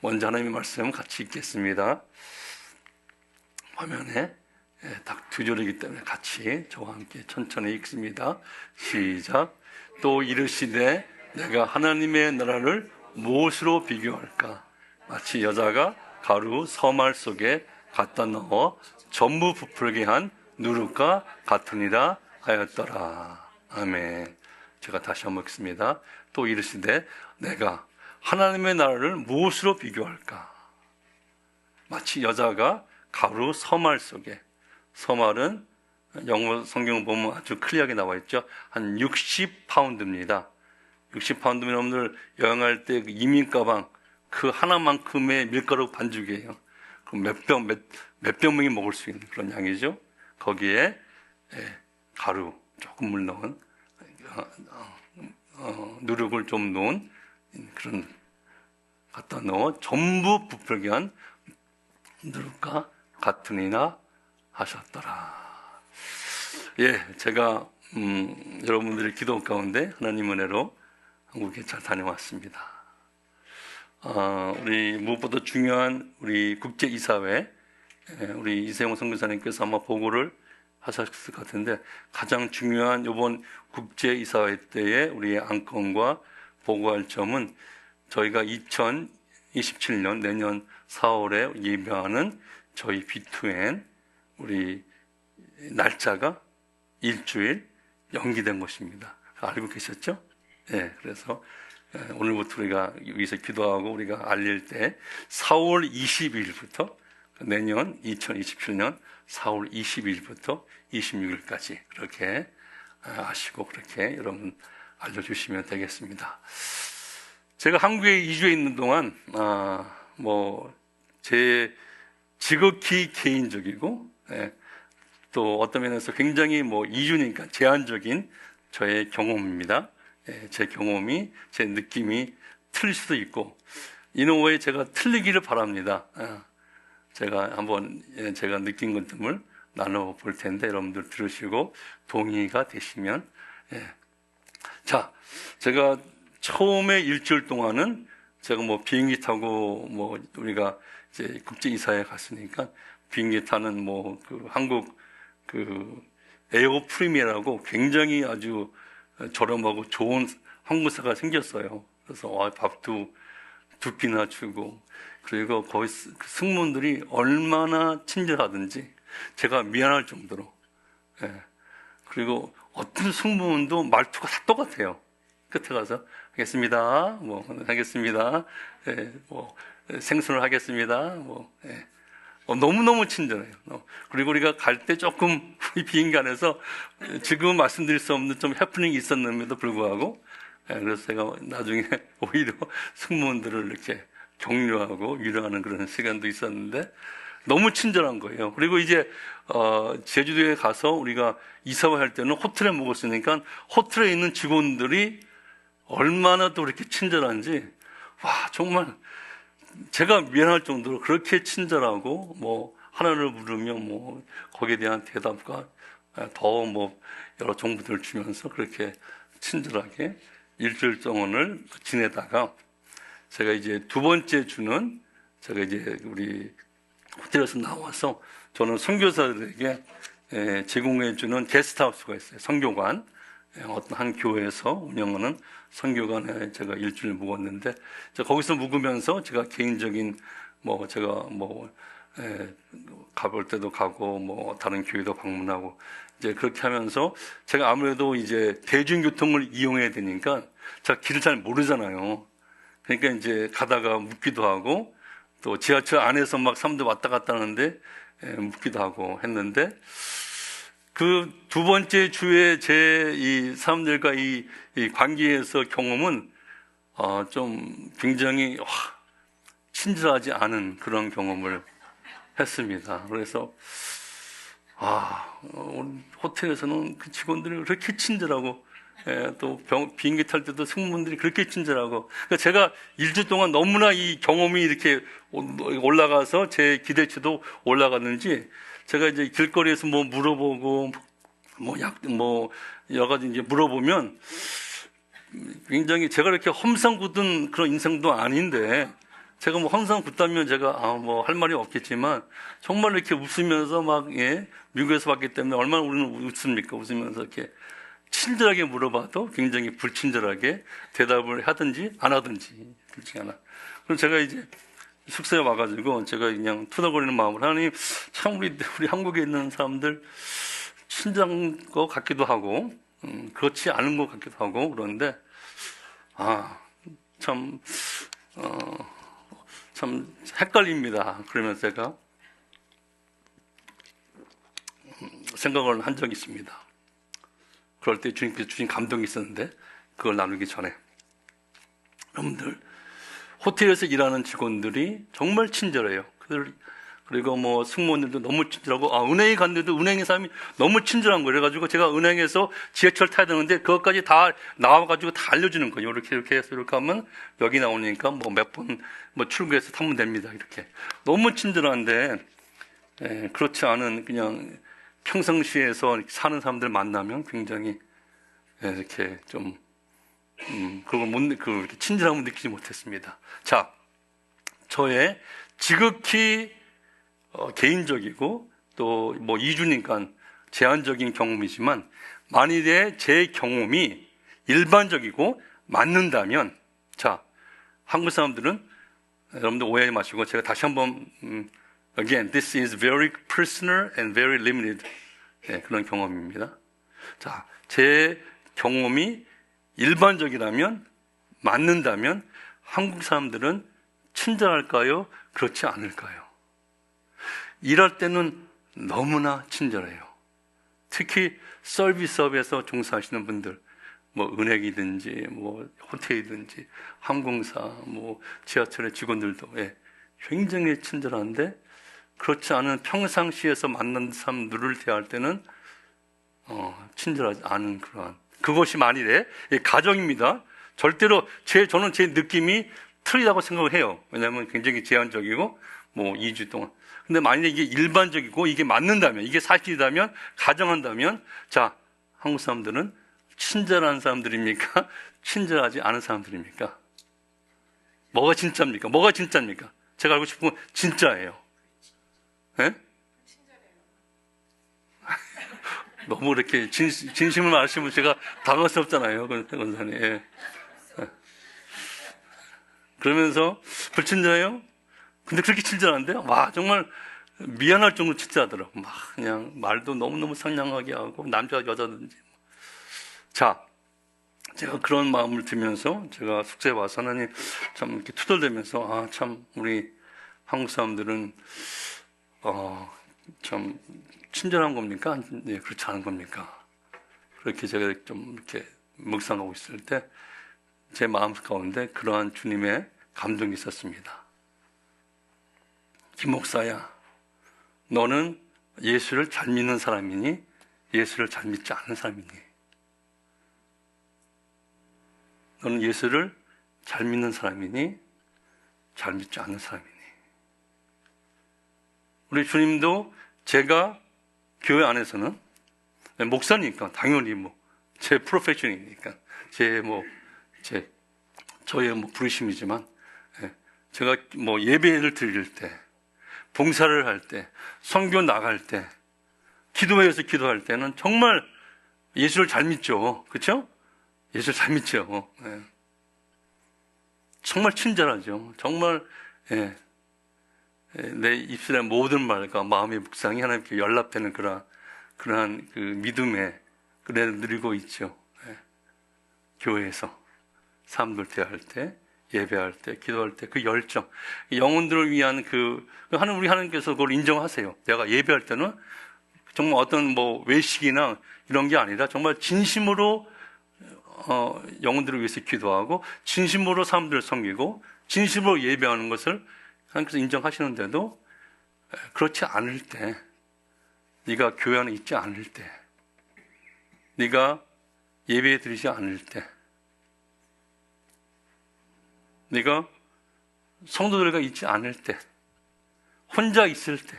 먼저 하나님의 말씀 같이 읽겠습니다. 화면에 딱 두 줄이기 때문에 같이 저와 함께 천천히 읽습니다. 시작. 또 이르시되 내가 하나님의 나라를 무엇으로 비교할까? 마치 여자가 가루 서말 속에 갖다 넣어 전부 부풀게 한 누룩과 같으니라 하였더라. 아멘. 제가 다시 한번 읽습니다. 또 이르시되 내가 하나님의 나라를 무엇으로 비교할까? 마치 여자가 가루 서말 속에, 서말은 영어 성경 보면 아주 클리어하게 나와 있죠. 한 60파운드입니다. 60파운드면 여러분들 여행할 때 그 이민 가방 그 하나만큼의 밀가루 반죽이에요. 그럼 몇 병이 먹을 수 있는 그런 양이죠. 거기에 가루 조금 물 넣은 누룩을 좀 넣은 그런 갖다 넣어 전부 부풀게 한 누룩과 같으니나 하셨더라. 제가 여러분들의 기도 가운데 하나님 은혜로 한국에 잘 다녀왔습니다. 우리 무엇보다 중요한 우리 국제이사회, 우리 이세용 선교사님께서 아마 보고를 하셨을 것 같은데, 가장 중요한 이번 국제이사회 때에 우리의 안건과 보고할 점은 저희가 2027년 내년 4월에 예배하는 저희 B2N 우리 날짜가 일주일 연기된 것입니다. 알고 계셨죠? 그래서 오늘부터 우리가 여기서 기도하고 우리가 알릴 때 4월 22일부터 내년 2027년 4월 22일부터 26일까지 그렇게 아시고 그렇게 여러분 알려주시면 되겠습니다. 제가 한국에 2주에 있는 동안 제 지극히 개인적이고 또 어떤 면에서 굉장히 2주니까 제한적인 저의 경험입니다. 제 경험이, 제 느낌이 틀릴 수도 있고 이노웨이 제가 틀리기를 바랍니다. 제가 한번 제가 느낀 것들을 나눠볼 텐데 여러분들 들으시고 동의가 되시면 자, 제가 처음에 일주일 동안은 제가 비행기 타고 우리가 이제 국제이사에 갔으니까 비행기 타는 한국 에어 프리미어라고 굉장히 아주 저렴하고 좋은 항공사가 생겼어요. 그래서 밥도 두 끼나 주고, 그리고 거기 승무원들이 얼마나 친절하든지 제가 미안할 정도로. 그리고 어떤 승무원도 말투가 다 똑같아요. 끝에 가서 하겠습니다. 하겠습니다. 생선을 하겠습니다. 너무너무 친절해요. 그리고 우리가 갈 때 조금 비행기 안에서 지금 말씀드릴 수 없는 좀 해프닝이 있었는데도 불구하고 그래서 제가 나중에 오히려 승무원들을 이렇게 격려하고 위로하는 그런 시간도 있었는데 너무 친절한 거예요. 그리고 이제 제주도에 가서 우리가 이사회 할 때는 호텔에 묵었으니까 호텔에 있는 직원들이 얼마나 또 그렇게 친절한지 정말 제가 미안할 정도로 그렇게 친절하고 하나를 물으면 거기에 대한 대답과 더 여러 정보들을 주면서 그렇게 친절하게 일주일 동안을 지내다가 제가 이제 두 번째 주는 제가 이제 우리 호텔에서 나와서 저는 선교사들에게 제공해 주는 게스트하우스가 있어요. 선교관. 어떤 한 교회에서 운영하는 선교관에 제가 일주일 묵었는데 거기서 묵으면서 제가 개인적인 제가 가볼 때도 가고 다른 교회도 방문하고 이제 그렇게 하면서 제가 아무래도 이제 대중교통을 이용해야 되니까 제가 길을 잘 모르잖아요. 그러니까 이제 가다가 묻기도 하고 또 지하철 안에서 막 사람들 왔다 갔다 하는데 묻기도 하고 했는데 그 두 번째 주에 제 이 사람들과 이 관계에서 경험은 좀 굉장히 친절하지 않은 그런 경험을 했습니다. 그래서 호텔에서는 그 직원들이 그렇게 친절하고 또 비행기 탈 때도 승무원들이 그렇게 친절하고 그러니까 제가 일주 동안 너무나 이 경험이 이렇게 올라가서 제 기대치도 올라갔는지 제가 이제 길거리에서 물어보고 여러 가지 이제 물어보면 굉장히 제가 이렇게 험상 굳은 그런 인생도 아닌데 제가 뭐 항상 붙다면 제가 뭐 할 말이 없겠지만 정말 이렇게 웃으면서 막 미국에서 봤기 때문에 얼마나 우리는 웃습니까? 웃으면서 이렇게 친절하게 물어봐도 굉장히 불친절하게 대답을 하든지 안 하든지 둘 중에 하나. 그럼 제가 이제 숙소에 와가지고 제가 그냥 투덜거리는 마음으로 하나님 참 우리 한국에 있는 사람들 친절한 것 같기도 하고 그렇지 않은 것 같기도 하고 그런데 참 헷갈립니다. 그러면서 제가 생각을 한 적이 있습니다. 그럴 때 주님께서 주신 감동이 있었는데 그걸 나누기 전에 여러분들 호텔에서 일하는 직원들이 정말 친절해요. 그리고 뭐 승무원들도 너무 친절하고 은행에 갔는데도 은행의 사람이 너무 친절한 거예요. 그래가지고 제가 은행에서 지하철 타야 되는데 그것까지 다 나와가지고 다 알려주는 거예요. 이렇게 해서 이렇게 하면 여기 나오니까 뭐 몇 번 뭐 출구해서 타면 됩니다. 이렇게 너무 친절한데 그렇지 않은 그냥 평상시에서 사는 사람들 만나면 굉장히 이렇게 좀 그걸 친절함을 느끼지 못했습니다. 자, 저의 지극히 개인적이고 또 뭐 2주니까 제한적인 경험이지만 만일에 제 경험이 일반적이고 맞는다면 자, 한국 사람들은 여러분들 오해하지 마시고 제가 다시 한번 again, this is very personal and very limited 그런 경험입니다. 자, 제 경험이 일반적이라면 맞는다면 한국 사람들은 친절할까요? 그렇지 않을까요? 일할 때는 너무나 친절해요. 특히 서비스업에서 종사하시는 분들, 뭐 은행이든지 뭐 호텔이든지 항공사, 뭐 지하철의 직원들도 굉장히 친절한데 그렇지 않은 평상시에서 만난 사람들을 대할 때는 친절하지 않은 그러한 그것이 만일에 가정입니다. 절대로 저는 제 느낌이 틀리다고 생각을 해요. 왜냐하면 굉장히 제한적이고 뭐 2주 동안. 근데 만일에 이게 일반적이고 이게 맞는다면 이게 사실이라면 가정한다면 자, 한국 사람들은 친절한 사람들입니까? 친절하지 않은 사람들입니까? 뭐가 진짜입니까? 뭐가 진짜입니까? 제가 알고 싶은 건 진짜예요. 예? 너무 이렇게 진심을 말하시면 제가 당황스럽잖아요, 권사님. 예. 그러면서 불친절해요? 근데 그렇게 친절한데 와 정말 미안할 정도로 친절하더라고. 막 그냥 말도 너무너무 상냥하게 하고 남자가 여자든지. 자, 제가 그런 마음을 들면서 제가 숙소에 와서 하나님 참 이렇게 투덜대면서 참 우리 한국 사람들은 참 친절한 겁니까? 네, 그렇지 않은 겁니까? 그렇게 제가 좀 이렇게 묵상하고 있을 때 제 마음 가운데 그러한 주님의 감동이 있었습니다. 김 목사야, 너는 예수를 잘 믿는 사람이니? 예수를 잘 믿지 않는 사람이니? 너는 예수를 잘 믿는 사람이니? 잘 믿지 않는 사람이니? 우리 주님도 제가 교회 안에서는 목사니까 당연히 뭐 제 프로페셔널이니까 저의 뭐 부르심이지만 제가 뭐 예배를 드릴 때, 봉사를 할 때, 선교 나갈 때, 기도회에서 기도할 때는 정말 예수를 잘 믿죠. 그렇죠? 예수를 잘 믿죠. 정말 친절하죠. 정말 내 입술의 모든 말과 마음의 묵상이 하나님께 연락되는 그러한 그 믿음의 그래를 누리고 있죠. 교회에서 사람들 대할 때, 예배할 때, 기도할 때 그 열정, 영혼들을 위한 우리 하나님께서 그걸 인정하세요. 내가 예배할 때는 정말 어떤 뭐 외식이나 이런 게 아니라 정말 진심으로 영혼들을 위해서 기도하고 진심으로 사람들을 섬기고 진심으로 예배하는 것을 하나님께서 인정하시는데도 그렇지 않을 때, 네가 교회 안에 있지 않을 때, 네가 예배에 드리지 않을 때, 네가 성도들과 있지 않을 때, 혼자 있을 때,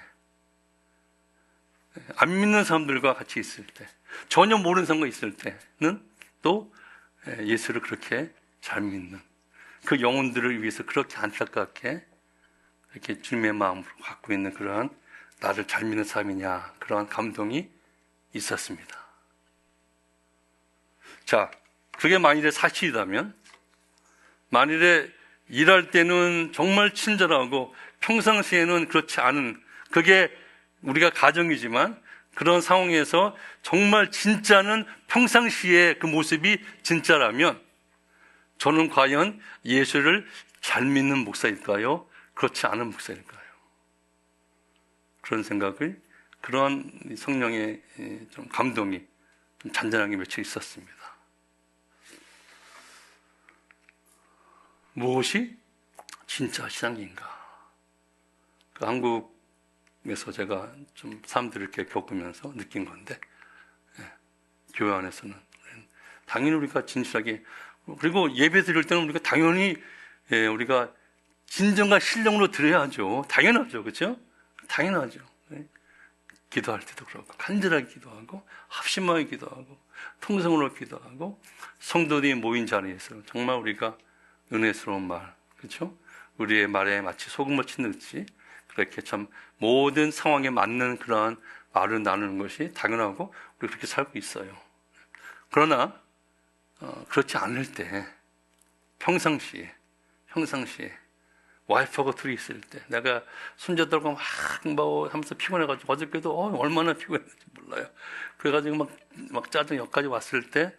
안 믿는 사람들과 같이 있을 때, 전혀 모르는 사람과 있을 때는 또 예수를 그렇게 잘 믿는 그 영혼들을 위해서 그렇게 안타깝게 이렇게 주님의 마음으로 갖고 있는 그러한 나를 잘 믿는 사람이냐, 그러한 감동이 있었습니다. 자, 그게 만일에 사실이라면, 만일에 일할 때는 정말 친절하고 평상시에는 그렇지 않은, 그게 우리가 가정이지만 그런 상황에서 정말 진짜는 평상시에 그 모습이 진짜라면 저는 과연 예수를 잘 믿는 목사일까요? 그렇지 않은 목사일까요? 그런 생각을, 그런 성령의 좀 감동이 좀 잔잔하게 며칠 있었습니다. 무엇이 진짜 신앙인가? 그 한국에서 제가 좀 사람들을 이렇게 겪으면서 느낀 건데, 교회 안에서는 당연히 우리가 진실하게, 그리고 예배 드릴 때는 우리가 당연히 우리가 진정과 신령으로 드려야죠. 당연하죠, 그렇죠? 당연하죠. 기도할 때도 그렇고 간절하게 기도하고 합심하게 기도하고 통성으로 기도하고 성도들이 모인 자리에서 정말 우리가 은혜스러운 말, 그렇죠? 우리의 말에 마치 소금을 치듯이 그렇게 참 모든 상황에 맞는 그러한 말을 나누는 것이 당연하고 우리 그렇게 살고 있어요. 그러나 그렇지 않을 때 평상시에 와이프하고 둘이 있을 때 내가 손자들과 막 하면서 피곤해가지고 어저께도 얼마나 피곤했는지 몰라요. 그래가지고 막 짜증 여기까지 왔을 때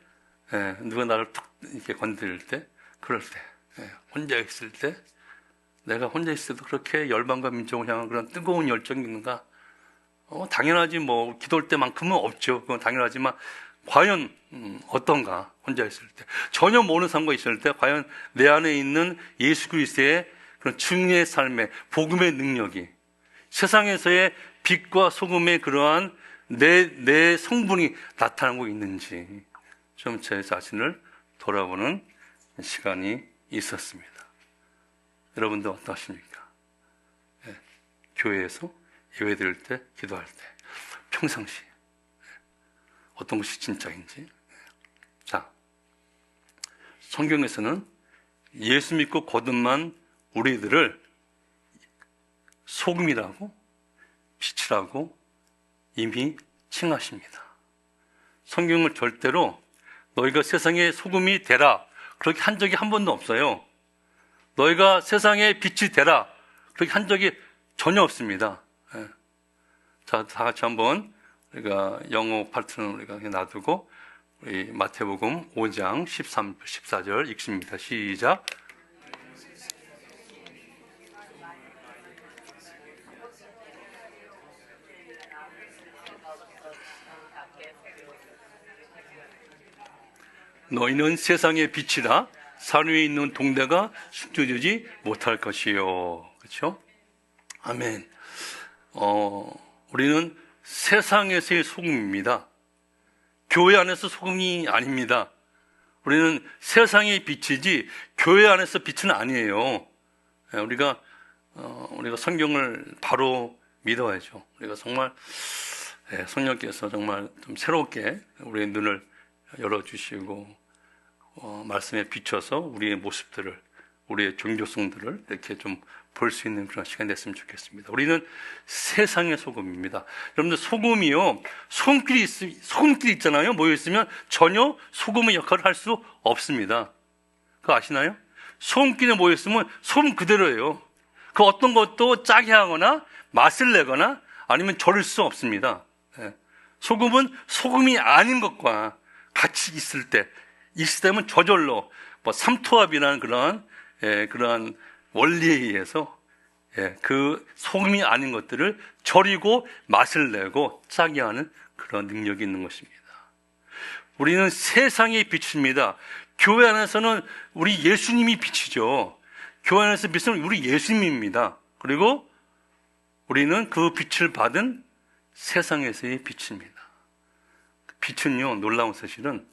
누가 나를 툭 이렇게 건드릴 때, 그럴 때, 혼자 있을 때, 내가 혼자 있을 때도 그렇게 열방과 민족을 향한 그런 뜨거운 열정이 있는가? 당연하지, 뭐 기도할 때만큼은 없죠. 그건 당연하지만 과연 어떤가? 혼자 있을 때, 전혀 모르는 사람과 있을 때 과연 내 안에 있는 예수 그리스도의 그런 증인의 삶의 복음의 능력이 세상에서의 빛과 소금의 그러한 내 성분이 나타나고 있는지 좀 제 자신을 돌아보는 시간이 있었습니다. 여러분들 어떠십니까? 교회에서 예배 드릴 때, 기도할 때, 평상시에 어떤 것이 진짜인지. 자, 성경에서는 예수 믿고 거듭난 우리들을 소금이라고, 빛이라고 이미 칭하십니다. 성경을 절대로 너희가 세상의 소금이 되라 그렇게 한 적이 한 번도 없어요. 너희가 세상의 빛이 되라 그렇게 한 적이 전혀 없습니다. 자, 다 같이 한번 우리가 영어 파트는 우리가 놔두고 우리 마태복음 5장 13, 14절 읽습니다. 시작. 너희는 세상의 빛이라 산 위에 있는 동대가 숨겨지지 못할 것이요. 그렇죠? 아멘. 우리는 세상에서의 소금입니다. 교회 안에서 소금이 아닙니다. 우리는 세상의 빛이지 교회 안에서 빛은 아니에요. 우리가 성경을 바로 믿어야죠. 우리가 정말 성령께서 정말 좀 새롭게 우리의 눈을 열어주시고 말씀에 비춰서 우리의 모습들을, 우리의 종교성들을 이렇게 좀 볼 수 있는 그런 시간이 됐으면 좋겠습니다. 우리는 세상의 소금입니다. 여러분들 소금이요, 소금끼리 있잖아요. 모여있으면 전혀 소금의 역할을 할 수 없습니다. 그거 아시나요? 소금끼리 모여있으면 소금 그대로예요. 그 어떤 것도 짜게 하거나 맛을 내거나 아니면 절을 수 없습니다. 소금은 소금이 아닌 것과 같이 있을 때면 저절로 삼투압이라는 그러한 원리에 의해서 그 소금이 아닌 것들을 절이고 맛을 내고 짜게 하는 그런 능력이 있는 것입니다. 우리는 세상의 빛입니다. 교회 안에서는 우리 예수님이 빛이죠. 교회 안에서 빛은 우리 예수님입니다. 그리고 우리는 그 빛을 받은 세상에서의 빛입니다. 빛은요, 놀라운 사실은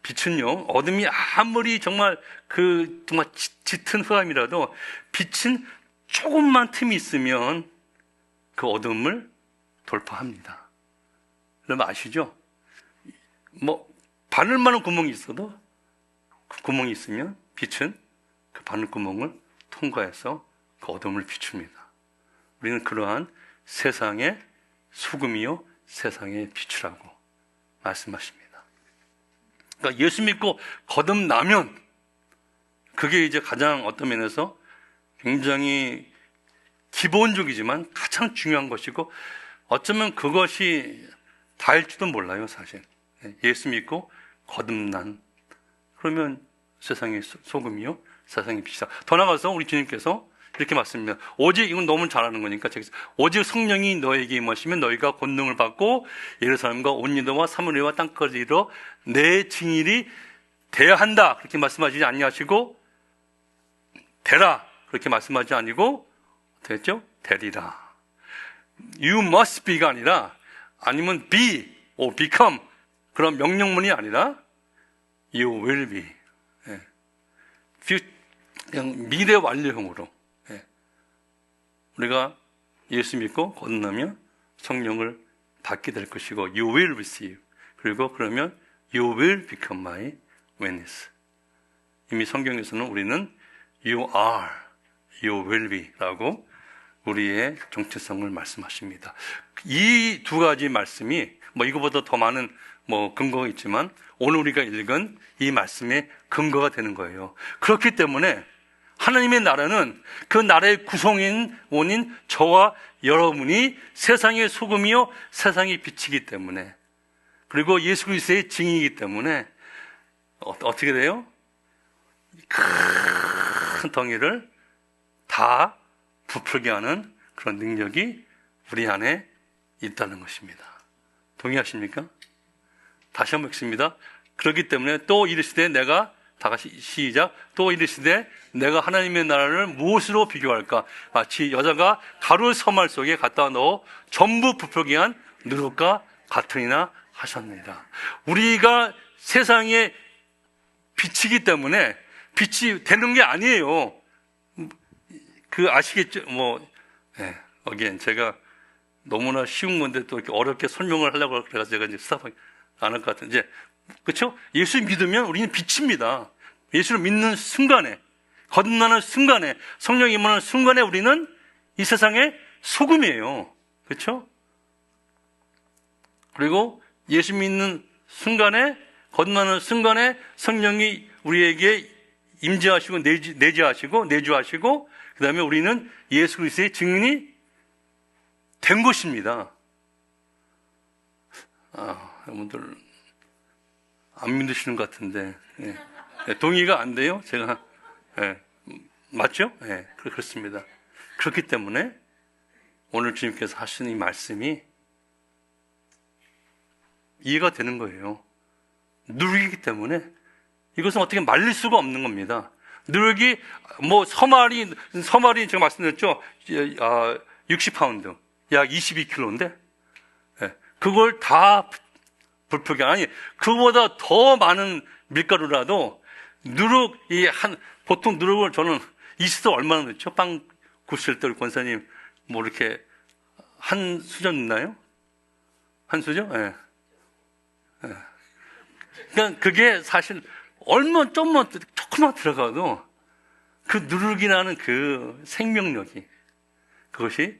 빛은요, 어둠이 아무리 정말 정말 짙은 흑암이라도 빛은 조금만 틈이 있으면 그 어둠을 돌파합니다. 여러분 아시죠? 바늘만한 구멍이 있어도 그 구멍이 있으면 빛은 그 바늘구멍을 통과해서 그 어둠을 비춥니다. 우리는 그러한 세상의 소금이요 세상의 빛이라고 말씀하십니다. 그러니까 예수 믿고 거듭나면 그게 이제 가장 어떤 면에서 굉장히 기본적이지만 가장 중요한 것이고 어쩌면 그것이 다일지도 몰라요, 사실. 예수 믿고 거듭난 그러면 세상의 소금이요 세상의 빛이다. 더 나아가서 우리 주님께서 이렇게 말씀합니다. 오직, 이건 너무 잘하는 거니까 오직 성령이 너에게 임하시면 너희가 권능을 받고 예루살렘과 온 유다와 사마리아와 땅까지 이르러 내 증인이 되어야 한다 그렇게 말씀하시지 아니하시고 되라 그렇게 말씀하지 아니고 됐죠? 되리라. You must be가 아니라 아니면 be or become 그런 명령문이 아니라 you will be. 그냥 미래 완료형으로 우리가 예수 믿고 거듭나면 성령을 받게 될 것이고 you will receive. 그리고 그러면 you will become my witness. 이미 성경에서는 우리는 you are, you will be 라고 우리의 정체성을 말씀하십니다. 이 두 가지 말씀이 이거보다 더 많은 근거가 있지만 오늘 우리가 읽은 이 말씀의 근거가 되는 거예요. 그렇기 때문에 하나님의 나라는 그 나라의 구성인 원인 저와 여러분이 세상의 소금이요 세상의 빛이기 때문에 그리고 예수 그리스도의 증인이기 때문에 어떻게 돼요? 큰 덩이를 다 부풀게 하는 그런 능력이 우리 안에 있다는 것입니다. 동의하십니까? 다시 한번 읽습니다. 그렇기 때문에 또 이르시되 내가 다 같이 시작. 또 이르시되 내가 하나님의 나라를 무엇으로 비교할까? 마치 여자가 가루 서말 속에 갖다 넣어 전부 부풀게 한 누룩과 같으리나 하셨느니라. 우리가 세상의 빛이기 때문에 빛이 되는 게 아니에요. 아시겠죠? again, 제가 너무나 쉬운 건데 또 이렇게 어렵게 설명을 하려고 그래서 제가 이제 스탑하기 안 할 것 같은데, 그렇죠? 예수 믿으면 우리는 빛입니다. 예수를 믿는 순간에, 거듭나는 순간에, 성령이 임하는 순간에 우리는 이 세상의 소금이에요. 그렇죠? 그리고 예수 믿는 순간에, 거듭나는 순간에 성령이 우리에게 임재하시고 내주하시고 그 다음에 우리는 예수 그리스도의 증인이 된 것입니다. 여러분들 안 믿으시는 것 같은데 동의가 안 돼요? 제가 맞죠? 그렇습니다. 그렇기 때문에 오늘 주님께서 하시는 이 말씀이 이해가 되는 거예요. 누룩이기 때문에 이것은 어떻게 말릴 수가 없는 겁니다. 누룩이 서말이 제가 말씀드렸죠. 60파운드 약 22kg인데 그걸 다 불풀게 아니 그보다 더 많은 밀가루라도 보통 누룩을 저는 이스트 얼마나 넣죠? 빵 구실 때 권사님 이렇게 한 수저 넣나요? 한 수저? 그러니까 그게 사실 조금만 들어가도 그 누룩이라는 그 생명력이 그것이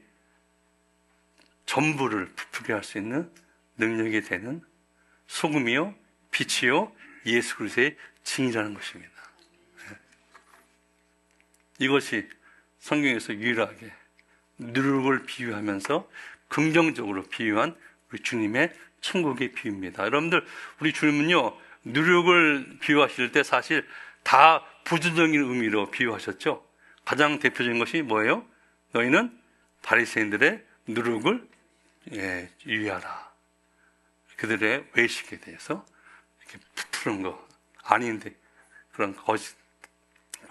전부를 부풀게 할 수 있는 능력이 되는 소금이요 빛이요 예수 그리스도의 증이라는 것입니다. 이것이 성경에서 유일하게 누룩을 비유하면서 긍정적으로 비유한 우리 주님의 천국의 비유입니다. 여러분들 우리 주님은요 누룩을 비유하실 때 사실 다 부정적인 의미로 비유하셨죠. 가장 대표적인 것이 뭐예요? 너희는 바리새인들의 누룩을 유의하라. 그들의 외식에 대해서 이렇게 부푸는 거 아닌데 그런 거짓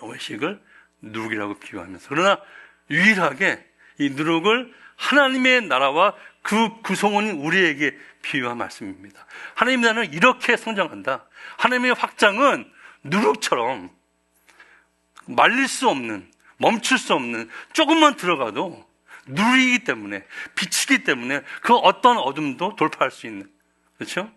외식을 누룩이라고 비유하면서 그러나 유일하게 이 누룩을 하나님의 나라와 그 구성원인 우리에게 비유한 말씀입니다. 하나님의 나라는 이렇게 성장한다. 하나님의 확장은 누룩처럼 말릴 수 없는, 멈출 수 없는, 조금만 들어가도 누룩이기 때문에, 빛이기 때문에 그 어떤 어둠도 돌파할 수 있는, 그렇죠?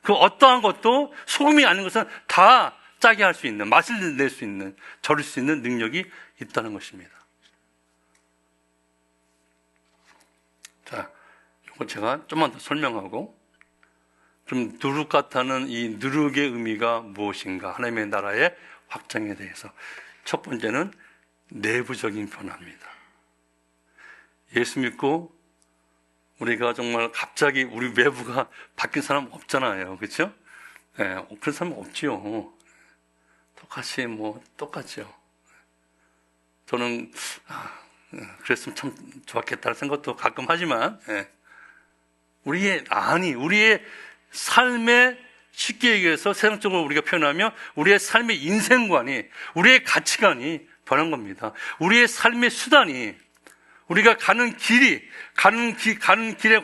그 어떠한 것도 소금이 아닌 것은 다 짜게 할 수 있는, 맛을 낼 수 있는, 절을 수 있는 능력이 있다는 것입니다. 제가 좀만 더 설명하고, 그럼 누룩 같다는 이 누룩의 의미가 무엇인가? 하나님의 나라의 확장에 대해서. 첫 번째는 내부적인 변화입니다. 예수 믿고 우리가 정말 갑자기 우리 외부가 바뀐 사람 없잖아요. 그렇죠? 네, 그런 사람 없지요. 똑같죠. 저는 그랬으면 참 좋았겠다는 생각도 가끔 하지만, 우리의 삶의, 쉽게 얘기해서 세상적으로 우리가 표현하면 우리의 삶의 인생관이, 우리의 가치관이 변한 겁니다. 우리의 삶의 수단이, 우리가 가는 길의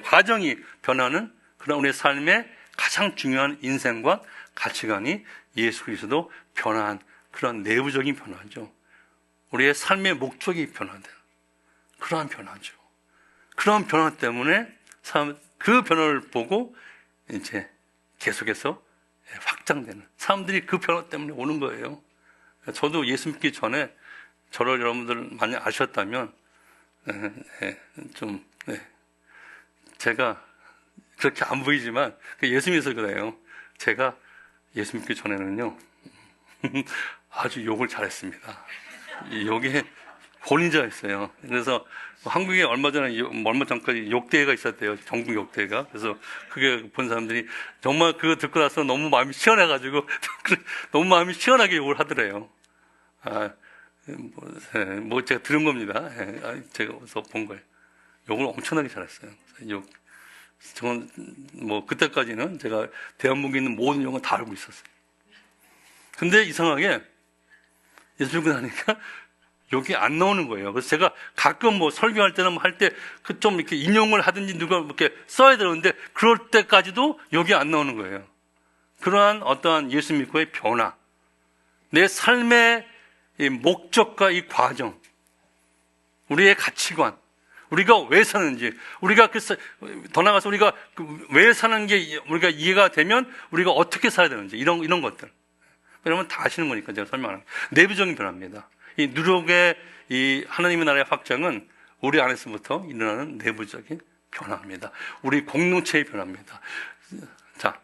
과정이 변하는 그런 우리의 삶의 가장 중요한 인생관, 가치관이 예수 그리스도 변화한 그런 내부적인 변화죠. 우리의 삶의 목적이 변화된 그러한 변화죠. 그러한 변화 때문에 그 변화를 보고 이제 계속해서 확장되는, 사람들이 그 변화 때문에 오는 거예요. 저도 예수 믿기 전에 저를 여러분들 많이 아셨다면 제가 그렇게 안 보이지만 예수 믿어서 그래요. 제가 예수 믿기 전에는요 아주 욕을 잘했습니다. 욕에 권위자였어요. 그래서 한국에 얼마 전까지 욕대회가 있었대요. 전국 욕대회가. 그래서 그게 본 사람들이 정말 그거 듣고 나서 너무 마음이 시원해가지고 너무 마음이 시원하게 욕을 하더래요. 제가 들은 겁니다. 제가 어디서 본 거예요. 욕을 엄청나게 잘했어요. 저는 그때까지는 제가 대한민국에 있는 모든 욕은 다 알고 있었어요. 근데 이상하게 예수 믿고 나니까 욕이 안 나오는 거예요. 그래서 제가 가끔 설교할 때는 할 때 좀 이렇게 인용을 하든지 누가 이렇게 써야 되는데 그럴 때까지도 욕이 안 나오는 거예요. 그러한 어떠한 예수 믿고의 변화, 내 삶의 이 목적과 이 과정, 우리의 가치관, 우리가 왜 사는지, 우리가 더 나아가서 우리가 왜 사는 게 우리가 이해가 되면 우리가 어떻게 살아야 되는지 이런 것들. 여러분 다 아시는 거니까 제가 설명하는 거예요. 내부적인 변화입니다. 이 누룩의 이 하나님의 나라의 확장은 우리 안에서부터 일어나는 내부적인 변화입니다. 우리 공동체의 변화입니다. 자,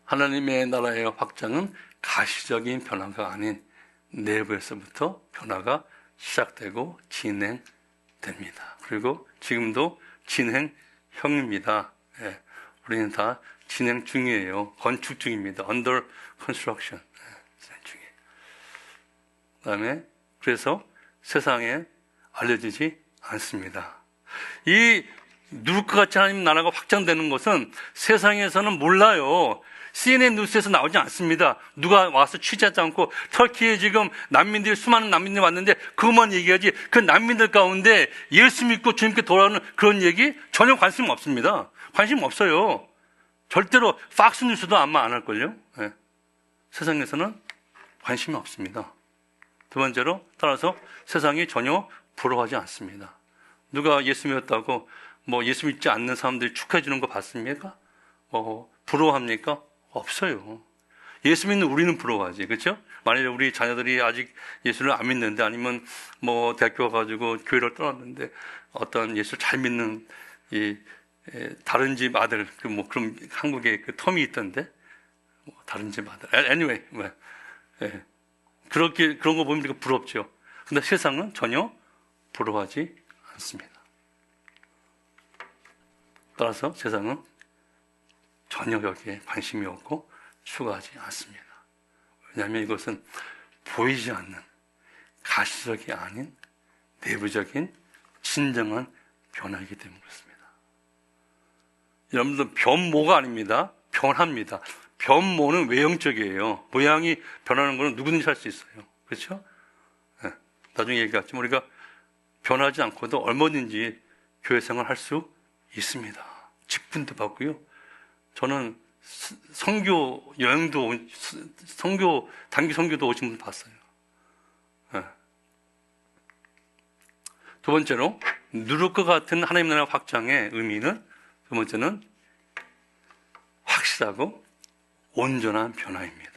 하나님의 나라의 확장은 가시적인 변화가 아닌 내부에서부터 변화가 시작되고 진행됩니다. 그리고 지금도 진행형입니다. 우리는 다 진행 중이에요. 건축 중입니다. Under construction. 진행 중이에요. 그다음에 그래서 세상에 알려지지 않습니다. 이 누룩과 같이 하나님 나라가 확장되는 것은 세상에서는 몰라요. CNN 뉴스에서 나오지 않습니다. 누가 와서 취재하지 않고 터키에 지금 수많은 난민들이 왔는데 그것만 얘기하지 그 난민들 가운데 예수 믿고 주님께 돌아오는 그런 얘기 전혀 관심 없습니다. 관심 없어요. 절대로 팍스 뉴스도 아마 안 할걸요. 세상에서는 관심이 없습니다. 두 번째로 따라서 세상이 전혀 부러워하지 않습니다. 누가 예수 믿었다고 예수 믿지 않는 사람들이 축하해 주는 거 봤습니까? 부러워합니까? 없어요. 예수 믿는 우리는 부러워하지, 그렇죠? 만약에 우리 자녀들이 아직 예수를 안 믿는데 아니면 대학교 가가지고 교회를 떠났는데 어떤 예수를 잘 믿는 다른 집 아들 그럼 한국에 그 텀이 있던데 다른 집 아들 anyway 그런 거 보면 우리가 부럽죠. 근데 세상은 전혀 부러워하지 않습니다. 따라서 세상은 전혀 여기에 관심이 없고 추구하지 않습니다. 왜냐하면 이것은 보이지 않는 가시적이 아닌 내부적인 진정한 변화이기 때문에 그렇습니다. 여러분들 변모가 아닙니다. 변화입니다. 변모는 외형적이에요. 모양이 변하는 것은 누구든지 할 수 있어요. 그렇죠? 나중에 얘기하지만 우리가 변하지 않고도 얼마든지 교회 생활 할 수 있습니다. 직분도 받고요. 저는 선교 여행도 단기 선교도 오신 분 봤어요. 두 번째로 누룩과 같은 하나님 나라 확장의 의미는 두 번째는 확실하고 온전한 변화입니다.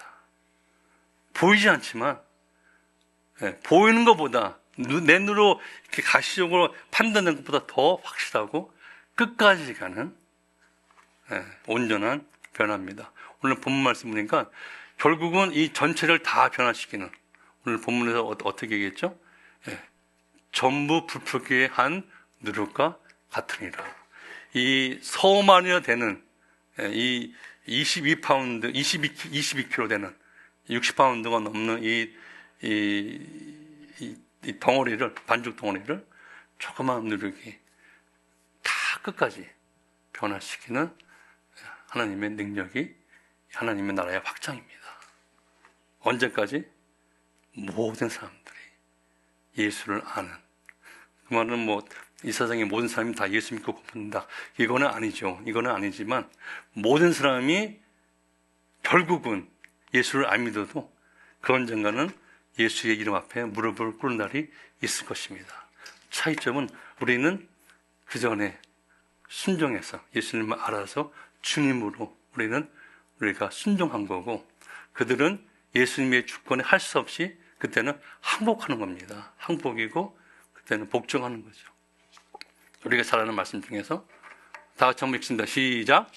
보이지 않지만 보이는 것보다 내 눈으로 이렇게 가시적으로 판단하는 것보다 더 확실하고 끝까지 가는 온전한 변화입니다. 오늘 본문 말씀 보니까 결국은 이 전체를 다 변화시키는, 오늘 본문에서 어떻게 얘기했죠? 전부 부풀게 한 누룩과 같으니라. 이 서만여 되는 이 22파운드, 22kg 되는 60파운드가 넘는 이 덩어리를, 반죽 덩어리를 조그마한 누룩이 다 끝까지 변화시키는 하나님의 능력이 하나님의 나라의 확장입니다. 언제까지? 모든 사람들이 예수를 아는. 그 말은 뭐 이 세상의 모든 사람이 다 예수 믿고 굽는다, 이거는 아니죠. 이거는 아니지만 모든 사람이 결국은 예수를 안 믿어도 그 언젠가는 예수의 이름 앞에 무릎을 꿇는 날이 있을 것입니다. 차이점은 우리는 그 전에 순종해서 예수님을 알아서 주님으로 우리가 순종한 거고, 그들은 예수님의 주권에 할 수 없이 그때는 항복하는 겁니다. 항복이고 그때는 복종하는 거죠. 우리가 잘 아는 말씀 중에서 다 같이 한번 읽습니다. 시작.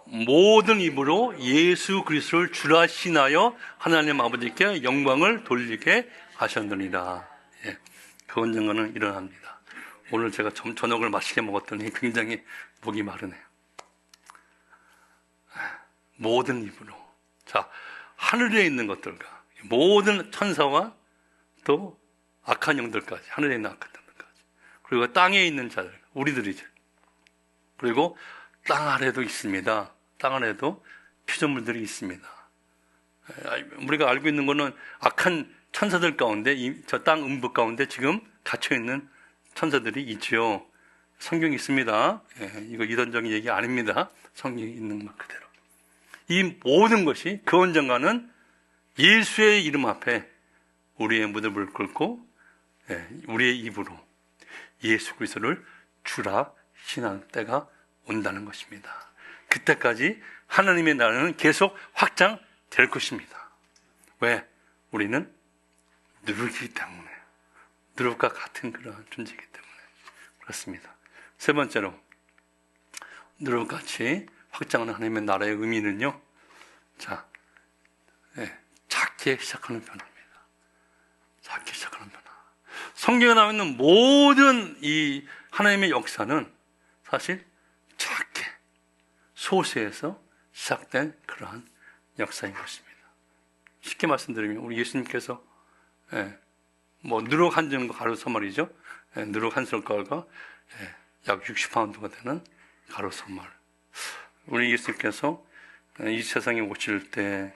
모든 입으로 예수 그리스도를 주라 신하여 하나님 아버지께 영광을 돌리게 하셨느니라. 그 언젠가는 일어납니다. 오늘 제가 저녁을 맛있게 먹었더니 굉장히 목이 마르네요. 모든 입으로. 자, 하늘에 있는 것들과 모든 천사와 또 악한 영들까지, 하늘에 있는 악한 영들까지, 그리고 땅에 있는 자들, 우리들이죠. 그리고 땅 아래도 있습니다. 땅 아래도 피조물들이 있습니다. 우리가 알고 있는 거는 악한 천사들 가운데, 저 땅 음부 가운데 지금 갇혀있는 천사들이 있죠. 성경이 있습니다. 이거 이단적인 얘기 아닙니다. 성경이 있는 것 그대로. 이 모든 것이 그 언젠가는 예수의 이름 앞에 우리의 무릎을 꿇고 우리의 입으로 예수 그리스도를 주라 신하는 때가 온다는 것입니다. 그때까지 하나님의 나라는 계속 확장될 것입니다. 왜? 우리는 누룩이기 때문에, 누룩과 같은 그러한 존재이기 때문에 그렇습니다. 세 번째로, 누룩같이 확장하는 하나님의 나라의 의미는요, 작게 시작하는 변화입니다. 작게 시작하는 변화. 성경에 나와 있는 모든 이 하나님의 역사는 사실 작게, 소수에서 시작된 그러한 역사인 것입니다. 쉽게 말씀드리면 우리 예수님께서 누룩 한 정도 가로서 말이죠. 누룩 한 숟갈과 약 60파운드가 되는 가로서 말. 우리 예수님께서 이 세상에 오실 때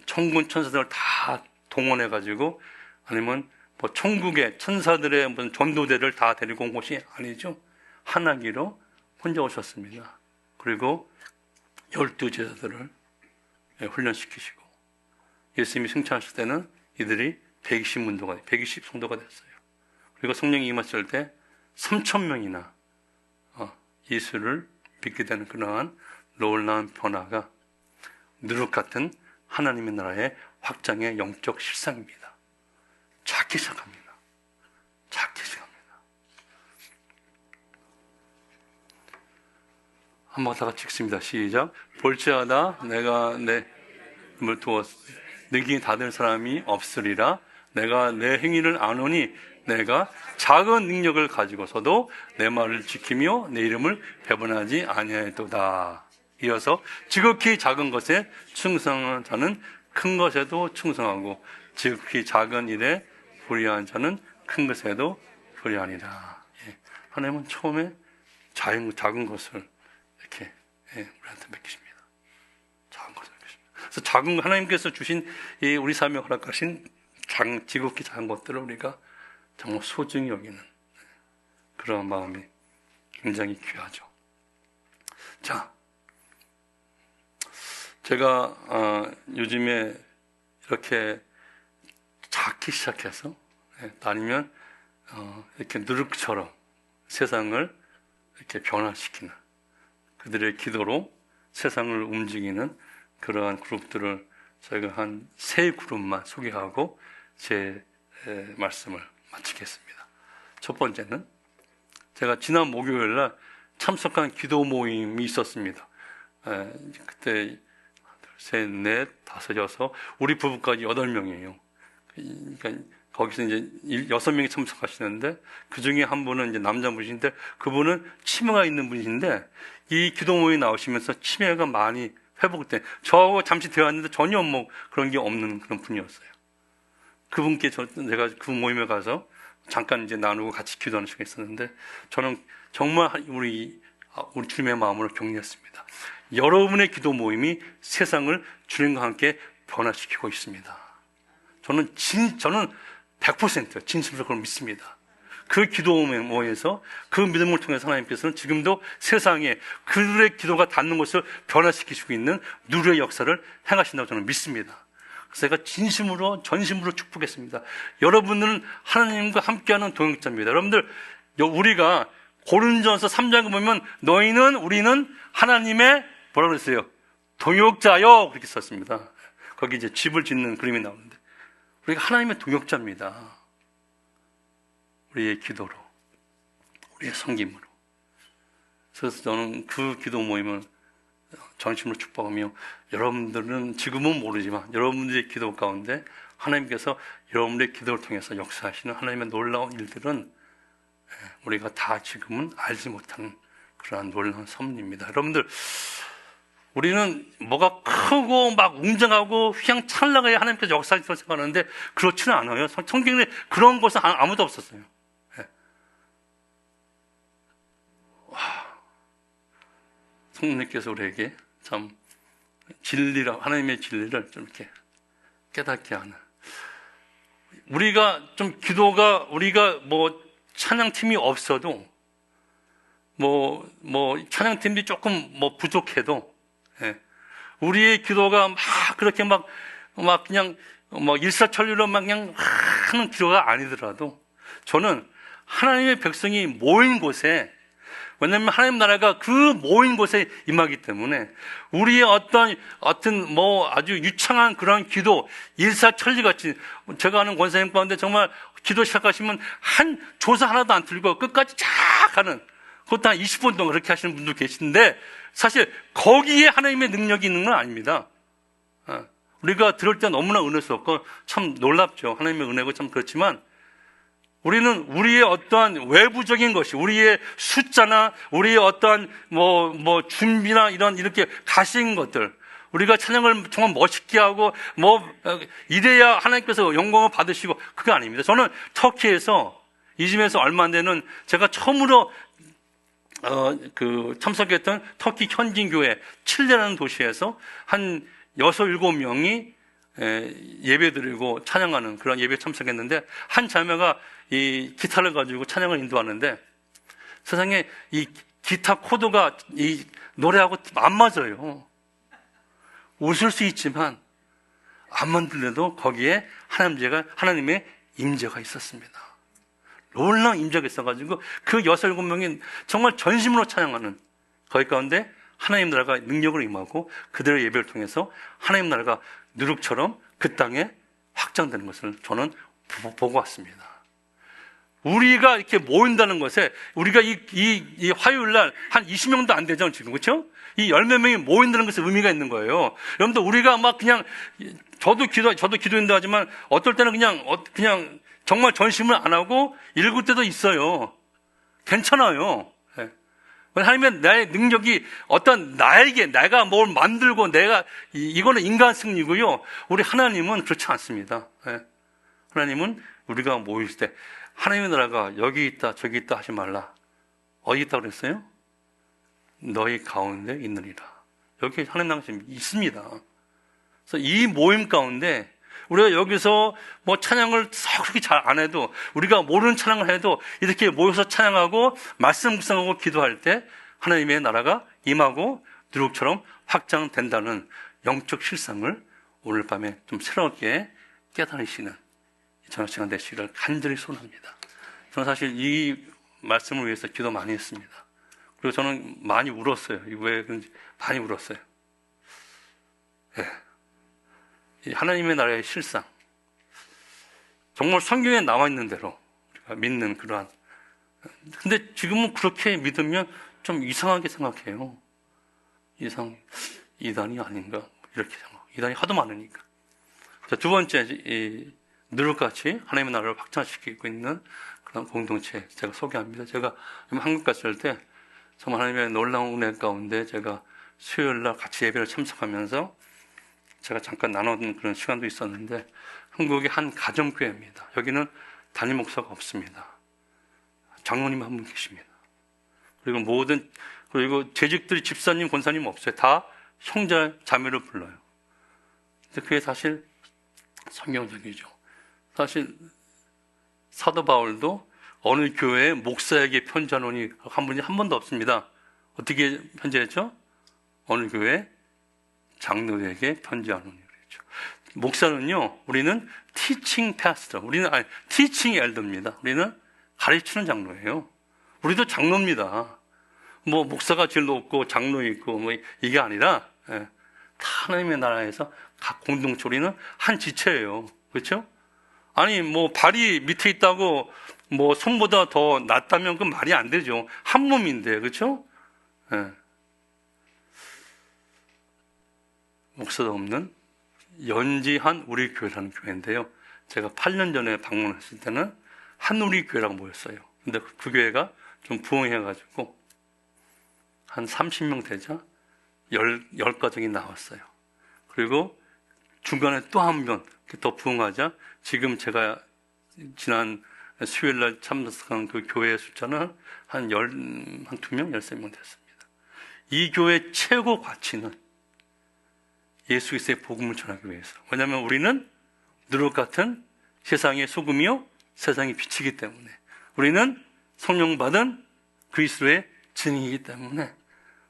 천군 천사들을 다 동원해가지고, 아니면 천국의 천사들의 무슨 전도대를 다 데리고 온 것이 아니죠. 하나기로 혼자 오셨습니다. 그리고 12 제자들을 훈련시키시고, 예수님이 승천하실 때는 이들이 120 성도가 됐어요. 그리고 성령이 임하실 때 3,000명이나 예수를 믿게 되는 그러한 놀라운 변화가 누룩 같은 하나님의 나라의 확장의 영적 실상입니다. 작게 시작합니다. 작게 시작합니다. 한번 다 같이 읽습니다. 시작. 볼지어다 내가 내 힘을 두었으니 능히 닫을 사람이 없으리라. 내가 내 행위를 아노니 내가 작은 능력을 가지고서도 내 말을 지키며 내 이름을 배반하지 아니하였도다. 이어서 지극히 작은 것에 충성한 자는 큰 것에도 충성하고 지극히 작은 일에 불의한 자는 큰 것에도 불의하니라. 하나님은 처음에 작은 것을 이렇게 우리한테 맡기십니다. 작은 것을 맡기십니다. 그래서 작은 하나님께서 주신 이 우리 삶에 허락하신 지극히 작은 것들을 우리가 정말 소중히 여기는 그런 마음이 굉장히 귀하죠. 자, 제가 요즘에 이렇게 작게 시작해서 아니면 이렇게 누룩처럼 세상을 이렇게 변화시키는 그들의 기도로 세상을 움직이는 그러한 그룹들을 저희가 한 3그룹만 소개하고 제 말씀을 마치겠습니다. 첫 번째는 제가 지난 목요일 날 참석한 기도 모임이 있었습니다. 그때 셋, 넷, 다섯, 여섯, 우리 부부까지 8명이에요. 그러니까 거기서 이제 6명이 참석하시는데 그 중에 한 분은 이제 남자분이신데 그분은 치매가 있는 분이신데 이 기도 모임에 나오시면서 치매가 많이 회복돼. 저하고 잠시 대화했는데 전혀 뭐 그런 게 없는 그런 분이었어요. 그분께 제가 그 모임에 가서 잠깐 이제 나누고 같이 기도하는 시간이 있었는데 저는 정말 우리 주님의 마음으로 격려했습니다. 여러분의 기도 모임이 세상을 주님과 함께 변화시키고 있습니다. 저는 100% 진심으로 그걸 믿습니다. 그 기도 모임에서 그 믿음을 통해서 하나님께서는 지금도 세상에 그들의 기도가 닿는 것을 변화시키시고 있는 누리의 역사를 행하신다고 저는 믿습니다. 그래서 제가 진심으로 전심으로 축복했습니다. 여러분들은 하나님과 함께하는 동역자입니다. 여러분들 우리가 고린도전서 3장에 보면 우리는 하나님의 뭐라고 그랬어요? 동역자요 그렇게 썼습니다. 거기 이제 집을 짓는 그림이 나오는데 우리가 하나님의 동역자입니다. 우리의 기도로, 우리의 섬김으로. 그래서 저는 그 기도 모임을 전심으로 축복하며 여러분들은 지금은 모르지만 여러분들의 기도 가운데 하나님께서 여러분들의 기도를 통해서 역사하시는 하나님의 놀라운 일들은 우리가 다 지금은 알지 못하는 그러한 놀라운 섭리입니다. 여러분들 우리는 뭐가 크고 막 웅장하고 휘황찬란하게 하나님께서 역사하시다고 생각하는데 그렇지는 않아요. 성경에 그런 것은 아무도 없었어요. 성령님께서 우리에게 참 하나님의 진리를 좀 이렇게 깨닫게 하는. 우리가 뭐 찬양팀이 없어도 찬양팀이 조금 부족해도 우리의 기도가 막 그렇게 막 그냥 일사천리로 막 그냥 하는 기도가 아니더라도 저는 하나님의 백성이 모인 곳에, 왜냐하면 하나님 나라가 그 모인 곳에 임하기 때문에 우리의 어떤 아주 유창한 그런 기도, 일사천리 같이, 제가 아는 권사님 가운데 정말 기도 시작하시면 한 조사 하나도 안 틀리고 끝까지 쫙 하는, 그것도 한 20분 동안 그렇게 하시는 분도 계신데 사실 거기에 하나님의 능력이 있는 건 아닙니다. 우리가 들을 때 너무나 은혜스럽고 참 놀랍죠. 하나님의 은혜고 참 그렇지만 우리는 우리의 어떠한 외부적인 것이, 우리의 숫자나 우리의 어떠한 준비나 이렇게 가신 것들, 우리가 찬양을 정말 멋있게 하고 이래야 하나님께서 영광을 받으시고, 그게 아닙니다. 저는 터키에서 이집에서 얼마 안 되는 제가 처음으로 참석했던 터키 현지교회 칠레라는 도시에서 한 6, 7명이 예배드리고 찬양하는 그런 예배에 참석했는데, 한 자매가 이 기타를 가지고 찬양을 인도하는데 세상에 이 기타 코드가 이 노래하고 안 맞아요. 웃을 수 있지만 안 만들려도 거기에 하나님의 임재가 있었습니다. 놀라운 임재가 있어가지고 그 6, 7명이 정말 전심으로 찬양하는, 거기 가운데 하나님 나라가 능력을 임하고 그들의 예배를 통해서 하나님 나라가 누룩처럼 그 땅에 확장되는 것을 저는 보고 왔습니다. 우리가 이렇게 모인다는 것에, 우리가 이 화요일 날 한 20명도 안 되죠, 지금. 그렇죠? 이 10몇 명이 모인다는 것에 의미가 있는 거예요. 여러분들 우리가 저도 기도인다 하지만 어떨 때는 그냥 정말 전심을 안 하고 읽을 때도 있어요. 괜찮아요. 하나님의 나의 능력이 내가 뭘 만들고 이거는 인간 승리고요. 우리 하나님은 그렇지 않습니다. 하나님은 우리가 모일 때 하나님의 나라가 여기 있다 저기 있다 하지 말라. 어디 있다 그랬어요? 너희 가운데 있느니라. 여기 하나님 나라가 있습니다. 그래서 이 모임 가운데 우리가 여기서 찬양을 그렇게 잘 안 해도, 우리가 모르는 찬양을 해도 이렇게 모여서 찬양하고 말씀 묵상하고 기도할 때 하나님의 나라가 임하고 누룩처럼 확장된다는 영적 실상을 오늘 밤에 좀 새롭게 깨달으시는 저녁 시간 되시기를 간절히 소원합니다. 저는 사실 이 말씀을 위해서 기도 많이 했습니다. 그리고 저는 많이 울었어요. 왜 그런지 많이 울었어요. 이 하나님의 나라의 실상, 정말 성경에 나와 있는 대로 우리가 믿는 그러한. 근데 지금은 그렇게 믿으면 좀 이상하게 생각해요. 이단이 아닌가 이렇게 생각. 이단이 하도 많으니까. 자, 두 번째, 누룩같이 하나님의 나라를 확장시키고 있는 그런 공동체 제가 소개합니다. 제가 한국 갔을 때 정말 하나님의 놀라운 은혜 가운데 제가 수요일날 같이 예배를 참석하면서 제가 잠깐 나누는 그런 시간도 있었는데, 한국의 한 가정교회입니다. 여기는 단임 목사가 없습니다. 장로님 한 분 계십니다. 그리고 재직들이 집사님, 권사님 없어요. 다 형제, 자매를 불러요. 근데 그게 사실 성경적이죠. 사실 사도 바울도 어느 교회에 목사에게 편지하노니 한 분이 한 번도 없습니다. 어떻게 편지했죠? 어느 교회 장로에게 편지하노니 그랬죠. 목사는요, 우리는 teaching pastor, teaching elder입니다. 우리는 가르치는 장로예요. 우리도 장로입니다. 뭐 목사가 제일 높고 장로 있고 뭐 이게 아니라, 다 하나님의 나라에서 각 공동체, 우리는 한 지체예요. 그렇죠? 아니 뭐 발이 밑에 있다고 뭐 손보다 더 낫다면 그건 말이 안 되죠. 한 몸인데, 그렇죠? 목사도 없는 연지한 우리 교회라는 교회인데요. 제가 8년 전에 방문했을 때는 한우리 교회라고 모였어요. 근데 그 교회가 좀 부흥해가지고 한 30명 되자 10가정이 나왔어요. 그리고 중간에 또 한 번 더 부흥하자 지금 제가 지난 수요일날 참석한 그 교회의 숫자는 한 2명, 13명 됐습니다. 이 교회의 최고 가치는 예수 그리스도의 복음을 전하기 위해서. 왜냐하면 우리는 누룩 같은 세상의 소금이요 세상의 빛이기 때문에, 우리는 성령 받은 그리스도의 증인이기 때문에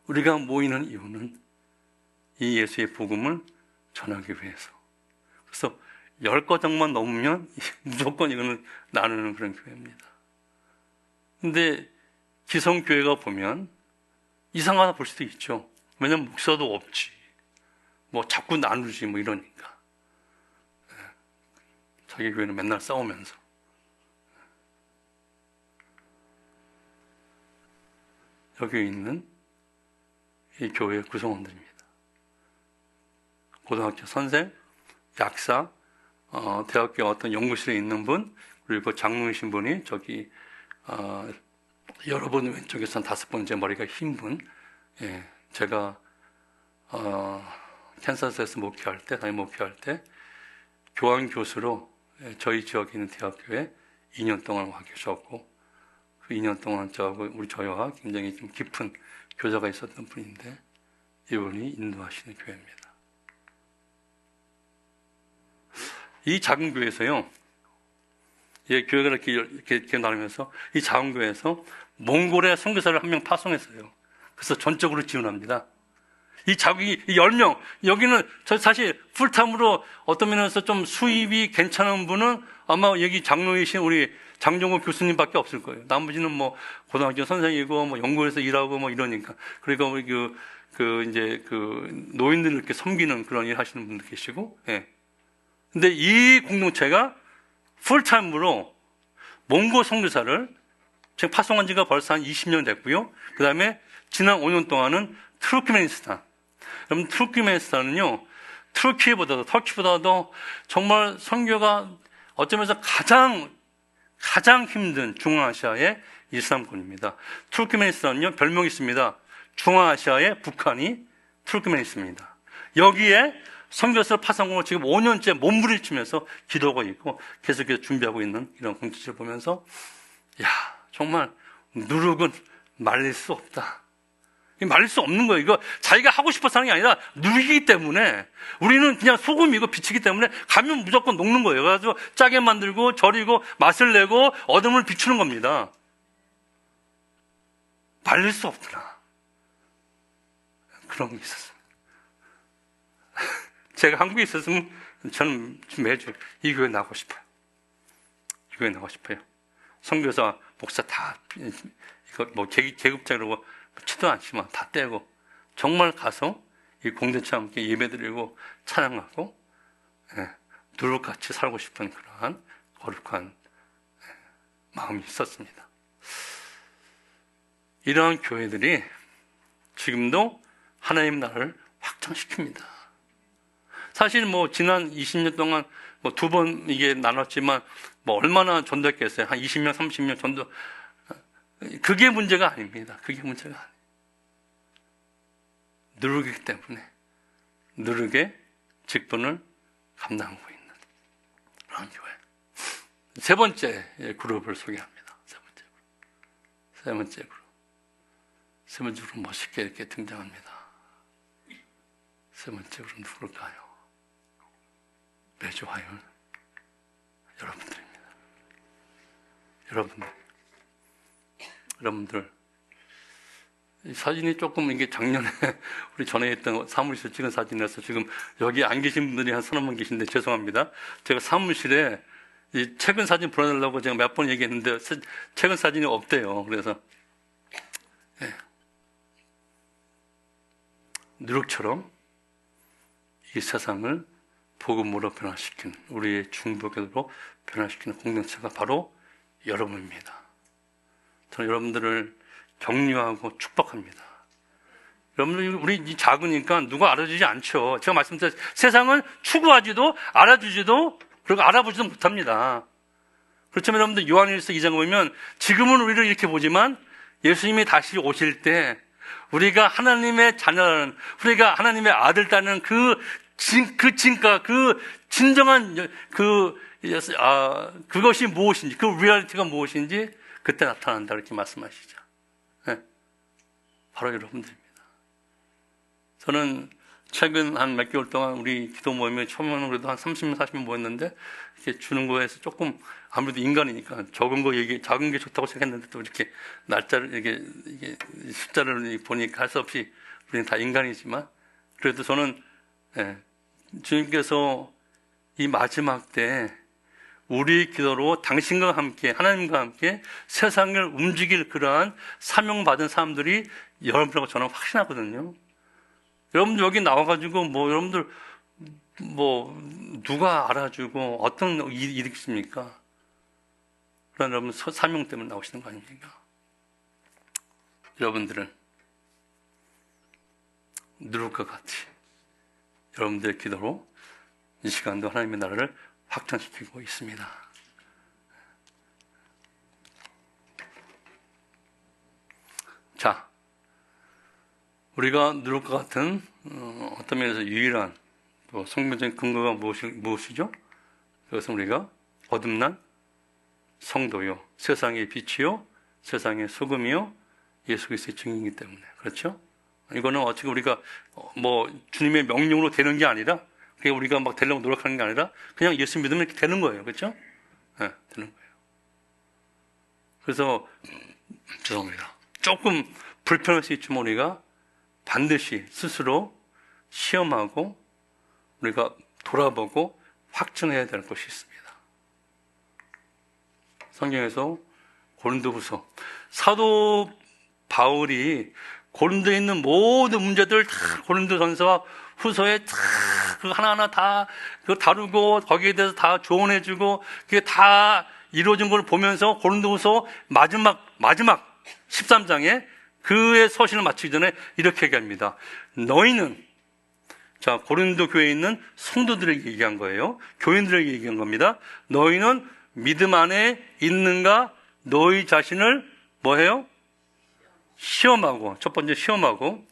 우리가 모이는 이유는 이 예수의 복음을 전하기 위해서. 그래서 10가정만 넘으면 무조건 이거는 나누는 그런 교회입니다. 근데 기성교회가 보면 이상하다 볼 수도 있죠. 왜냐면 목사도 없지. 뭐 자꾸 나누지 뭐 이러니까. 자기 교회는 맨날 싸우면서. 여기 있는 이 교회의 구성원들입니다. 고등학교 선생, 약사, 대학교 어떤 연구실에 있는 분, 그리고 장로이신 분이 저기 여러분 왼쪽에선 5번째 머리가 흰 분. 제가 캔사스에서 담임 목회할 때 교환 교수로 저희 지역에 있는 대학교에 2년 동안 와 계셨고, 그 2년 동안 저희와 굉장히 좀 깊은 교제가 있었던 분인데, 이분이 인도하시는 교회입니다. 이 작은 교회에서요, 교회가 이렇게 나누면서 이 작은 교회에서 몽골의 선교사를 한 명 파송했어요. 그래서 전적으로 지원합니다. 이 10명, 여기는 사실 풀타임으로 어떤 면에서 좀 수입이 괜찮은 분은 아마 여기 장로이신 우리 장종국 교수님밖에 없을 거예요. 나머지는 뭐 고등학교 선생이고 뭐 연구에서 일하고 뭐 이러니까. 그러니까 우리 노인들을 이렇게 섬기는 그런 일 하시는 분들 계시고, 근데 이 공동체가 풀타임으로 몽골 선교사를 지금 파송한 지가 벌써 한 20년 됐고요. 그 다음에 지난 5년 동안은 투르크메니스탄. 여러분, 투르크메니스탄은요, 터키보다도 정말 선교가 어쩌면서 가장 힘든 중앙아시아의 이슬람권입니다. 투르크메니스탄은요, 별명이 있습니다. 중앙아시아의 북한이 투르크메니스탄입니다. 여기에 선교사를 파송으로 지금 5년째 몸부림치면서 기도하고 있고 계속해서 준비하고 있는 이런 공동체를 보면서, 정말 누룩은 말릴 수 없다. 말릴 수 없는 거예요. 이거 자기가 하고 싶어서 하는 게 아니라 누리기 때문에, 우리는 그냥 소금이고 빛이기 때문에 가면 무조건 녹는 거예요. 그래서 짜게 만들고 절이고 맛을 내고 어둠을 비추는 겁니다. 말릴 수 없구나. 그런 게 있었어요. 제가 한국에 있었으면 저는 매주 이 교회 나가고 싶어요. 이 교회 나가고 싶어요. 선교사, 목사 다 이거 뭐 계급자라고 치도 않지만 다 떼고 정말 가서 이 공동체와 함께 예배드리고 찬양하고 누룩같이 살고 싶은 그러한 거룩한 마음이 있었습니다. 이러한 교회들이 지금도 하나님 나라를 확장시킵니다. 사실 지난 20년 동안 2번 이게 나눴지만 얼마나 전도했겠어요? 한 20명, 30명 전도. 그게 문제가 아닙니다. 그게 문제가 아니에요. 누르기 때문에 누르게 직분을 감당하고 있는 그런 교회. 세 번째 그룹을 소개합니다. 세 번째 그룹 멋있게 이렇게 등장합니다. 세 번째 그룹 누굴까요? 매주 화요일 여러분들입니다. 여러분들 이 사진이 조금 이게 작년에 우리 전에 했던 사무실에서 찍은 사진이라서 지금 여기 안 계신 분들이 한 서너 분 계신데 죄송합니다. 제가 사무실에 이 최근 사진 보내달라고 제가 몇 번 얘기했는데 최근 사진이 없대요. 그래서 누룩처럼 이 세상을 복음으로 변화시킨 우리의 중보교도로 변화시키는 공동체가 바로 여러분입니다. 저는 여러분들을 격려하고 축복합니다. 여러분들 우리 작으니까 누가 알아주지 않죠. 제가 말씀드린 세상은 추구하지도 알아주지도 그리고 알아보지도 못합니다. 그렇지만 여러분들 요한일서 2장 보면 지금은 우리를 이렇게 보지만 예수님이 다시 오실 때 우리가 하나님의 자녀라는 우리가 하나님의 아들 따는 그 진가 그 진정한 그것이 무엇인지 그 리얼리티가 무엇인지 그때 나타난다 이렇게 말씀하시죠. 네. 바로 여러분들입니다. 저는 최근 한 몇 개월 동안 우리 기도 모임에 처음에는 그래도 한 30명, 40명 모였는데 이렇게 주는 거에서 조금 아무래도 인간이니까 작은 게 좋다고 생각했는데 또 이렇게 날짜를 이게 숫자를 보니까 할 수 없이 우리는 다 인간이지만 그래도 저는 주님께서 이 마지막 때 우리 기도로 당신과 함께 하나님과 함께 세상을 움직일 그러한 사명받은 사람들이 여러분들하고 저는 확신하거든요. 여러분들 여기 나와가지고 여러분들 누가 알아주고 어떤 일이 있습니까? 그런 여러분 사명 때문에 나오시는 거 아닙니까? 여러분들은 누룩과 같이 여러분들의 기도로 이 시간도 하나님의 나라를 확장시키고 있습니다. 자, 우리가 누룩과 같은 어떤 면에서 유일한 또 성경적인 근거가 무엇이죠? 그것은 우리가 거듭난 성도요, 세상의 빛이요, 세상의 소금이요, 예수 그리스도의 증인이기 때문에 그렇죠? 이거는 어떻게 우리가 주님의 명령으로 되는 게 아니라 그냥 우리가 막 되려고 노력하는 게 아니라 그냥 예수 믿으면 이렇게 되는 거예요, 그렇죠? 네, 되는 거예요. 그래서 죄송합니다. 조금 불편할 수 있지만 우리가 반드시 스스로 시험하고 우리가 돌아보고 확증해야 될 것이 있습니다. 성경에서 고린도후서 사도 바울이 고린도에 있는 모든 문제들 다 고린도전서와 후서에 다 그 하나하나 다 그 다루고 거기에 대해서 다 조언해주고 그게 다 이루어진 걸 보면서 고린도후서 마지막 13장에 그의 서신을 마치기 전에 이렇게 얘기합니다. 너희는 고린도 교회에 있는 성도들에게 얘기한 거예요. 교인들에게 얘기한 겁니다. 너희는 믿음 안에 있는가 너희 자신을 뭐해요? 시험하고 첫 번째 시험하고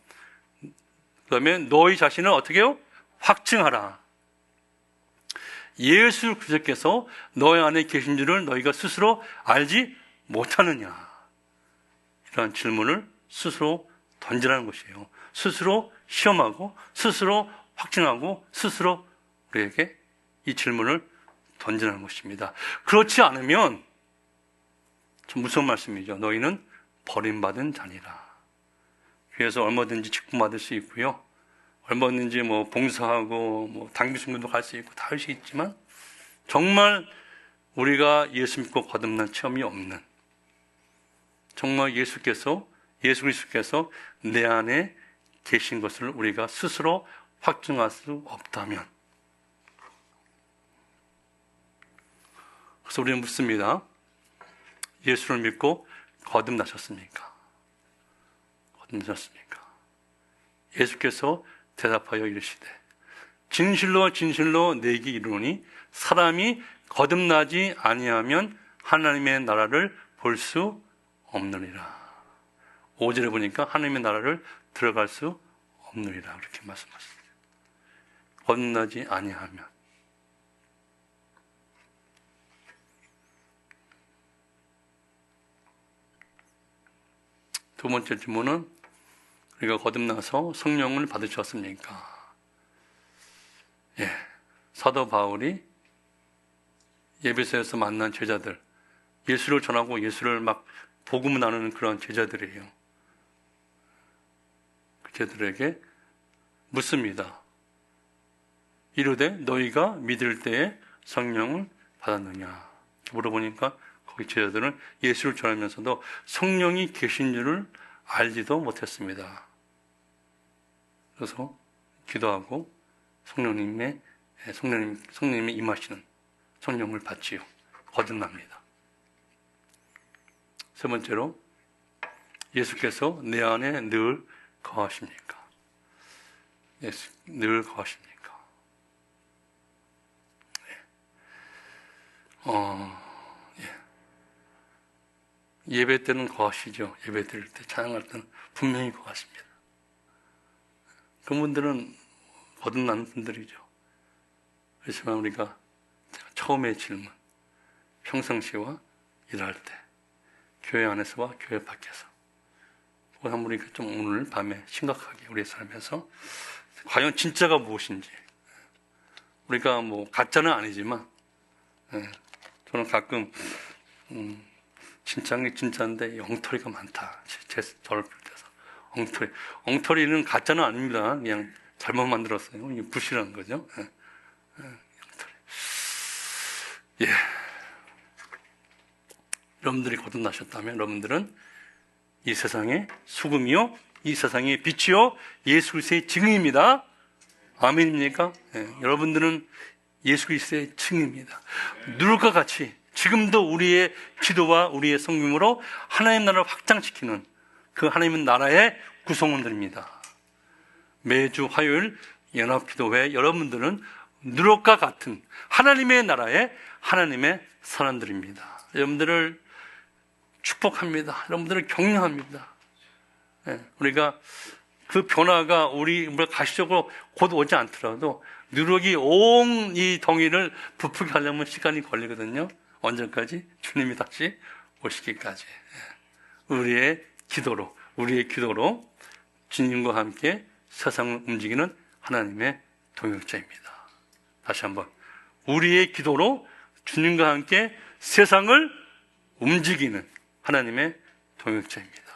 그다음에 너희 자신을 어떻게 해요? 확증하라. 예수 그리스도께서 너희 안에 계신 줄을 너희가 스스로 알지 못하느냐. 이런 질문을 스스로 던지라는 것이에요. 스스로 시험하고 스스로 확증하고 스스로 우리에게 이 질문을 던지라는 것입니다. 그렇지 않으면 좀 무서운 말씀이죠. 너희는 버림받은 자니라. 그래서 얼마든지 직분 받을 수 있고요. 얼마든지 봉사하고 단기 순교도 갈 수 있고 다 할 수 있지만 정말 우리가 예수 믿고 거듭난 체험이 없는 정말 예수 그리스도께서 내 안에 계신 것을 우리가 스스로 확증할 수 없다면, 그래서 우리는 묻습니다. 예수를 믿고 거듭나셨습니까? 거듭나셨습니까? 예수께서 대답하여 이르시되 진실로 진실로 내게 이르노니 사람이 거듭나지 아니하면 하나님의 나라를 볼 수 없느니라. 5절에 보니까 하나님의 나라를 들어갈 수 없느니라 그렇게 말씀하셨어요. 거듭나지 아니하면. 두 번째 질문은 우리가 거듭나서 성령을 받으셨습니까? 예, 사도 바울이 에베소에서 만난 제자들, 예수를 전하고 예수를 막 복음을 나누는 그런 제자들이에요. 그 제자들에게 묻습니다. 이르되 너희가 믿을 때에 성령을 받았느냐? 물어보니까 거기 제자들은 예수를 전하면서도 성령이 계신 줄을 알지도 못했습니다. 그래서 기도하고 성령님이 임하시는 성령을 받지요. 거듭납니다. 세 번째로, 예수께서 내 안에 늘 거하십니까? 예수 늘 거하십니까? 예배 때는 거하시죠. 예배 드릴 때, 찬양할 때는 분명히 거하십니다. 그분들은 거듭난 분들이죠. 그렇지만 우리가 처음의 질문, 평상시와 일할 때, 교회 안에서와 교회 밖에서, 그걸 한번 우리가 좀 오늘 밤에 심각하게 우리의 삶에서 과연 진짜가 무엇인지, 우리가 뭐 가짜는 아니지만, 저는 가끔 진짜인 게 진짜인데 엉터리가 많다. 저를 비롯해서 엉터리는 가짜는 아닙니다. 그냥 잘못 만들었어요. 이게 부실한 거죠. 엉터리. 예. 여러분들이 거듭나셨다면 여러분들은 이 세상의 소금이요, 이 세상의 빛이요, 예수 그리스도의 증인입니다. 아멘입니까? 예. 여러분들은 예수 그리스도의 증인입니다. 누룩과 같이 지금도 우리의 기도와 우리의 성김으로 하나님 나라를 확장시키는 그 하나님의 나라의 구성원들입니다. 매주 화요일 연합기도회 여러분들은 누룩과 같은 하나님의 나라의 하나님의 사람들입니다. 여러분들을 축복합니다. 여러분들을 격려합니다. 우리가 그 변화가 우리가 가시적으로 곧 오지 않더라도 누룩이 온 이 덩이를 부풀게 하려면 시간이 걸리거든요. 언제까지? 주님이 다시 오시기까지. 우리의 기도로 주님과 함께 세상을 움직이는 하나님의 동역자입니다. 다시 한번, 우리의 기도로 주님과 함께 세상을 움직이는 하나님의 동역자입니다.